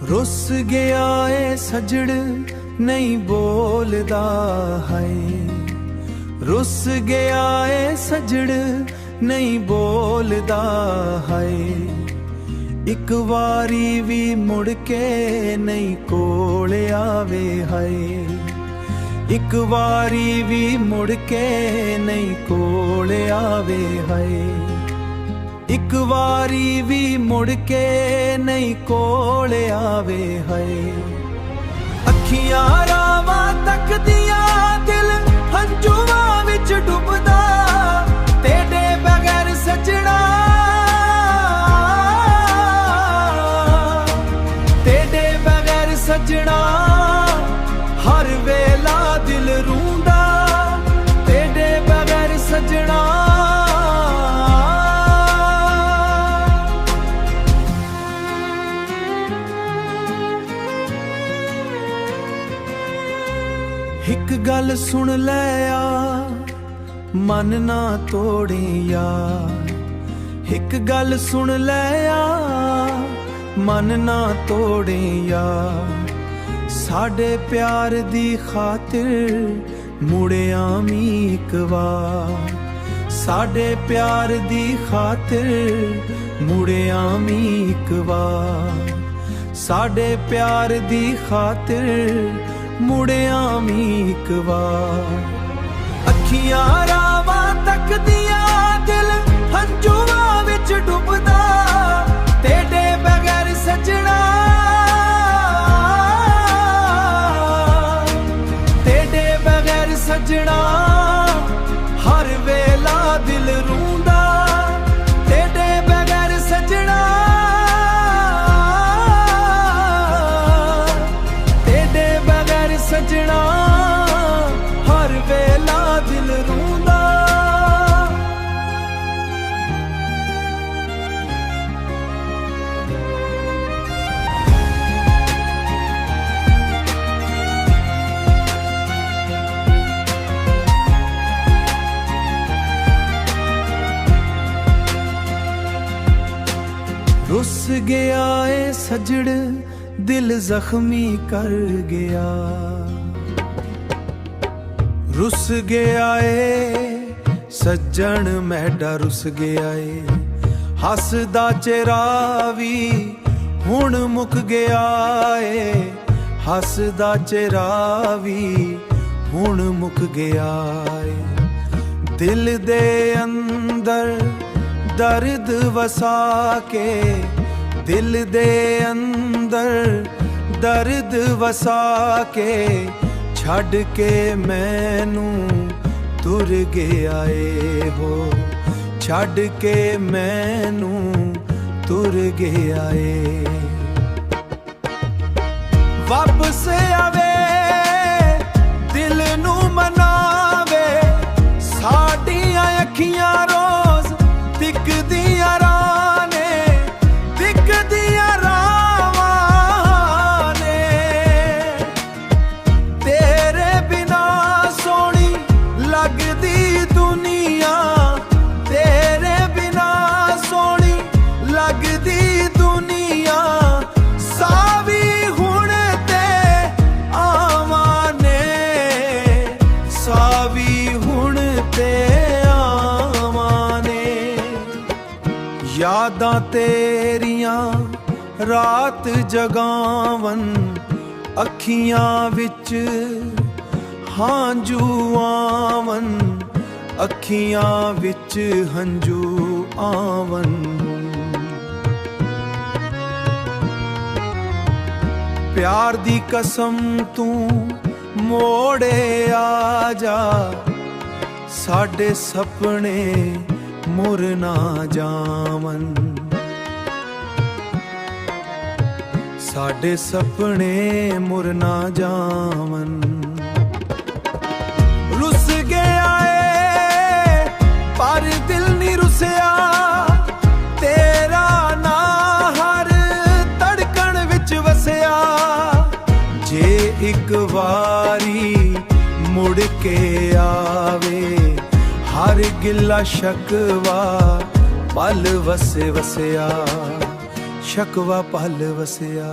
रुस गया ए सजड़ नहीं बोलदा है, रुस गया ए सजड़ नहीं बोलदा है। एक वारी भी मुड़ के नहीं कोल आवे है, एक वारी भी मुड़ के नहीं कोल आवे है, एक वारी भी मुड़ के नहीं कोल आवे है। अखियां रावां तकदियां दिल हंजुआं विच डुबदा, तेरे बगैर सजना तेरे बगैर सजना हर वेला दिल रूंदा, तेरे बगैर सजना। एक गल सुन लै आ मन ना तोड़े यार, एक गल सुन लै आ मन ना तोड़े यार। साडे प्यार दी खातिर मुड़े आमी एक बार, साडे प्यार दी खातिर मुड़े आमी एक बार, साडे प्यार दी खातिर मुड़े आमी एक बार। अखियां रावां तकदियां दिल हंजुआं विच डुबदा, तेरे बगैर सजना तेरे बगैर सजना हर वेला दिल रूंदा, तेरे बगैर सजना सजना हर वेला दिल रूंदा। रुस गया ए सजड़ दिल जख्मी कर गया, रुस गया ए सज्जन मैडा रुस गया ए। हसदा चेहरा भी हुण मुक गया ए, हसदा चेहरा भी हुण मुक गया ए। दिल दे अंदर दर्द वसा के, दिल दे अंदर दर्द वसा के, छड़ के मैनू तुर गया ए हो, छड़ के मैनू तुर गया ए। वापस आवे दिल नू मनावे, साडियां अखियां रोज दिखदियां राने, दिखदियां रावां ने। तेरे बिना सोनी लगदी दुनिया, तेरे बिना सोनी लगदी दुनिया। सावी हुण ते आवां ने, सावी हुण ते आवां ने। यादां तेरियां रात जगावन, अखियां विच हांजू आवन, अखियां विच हंजू आवन। प्यार दी कसम तू मोड़े आ जा, साडे सपने मुर ना जावन, साडे सपने मुर ना जावन। रुस गया ए पर दिल नहीं रुसिया, तेरा ना हर धड़कन विच वसिया। जे एक वारी मुड़ के आवे, हर गिला शकवा पल वसे वसिया, शकवा पल वसिया।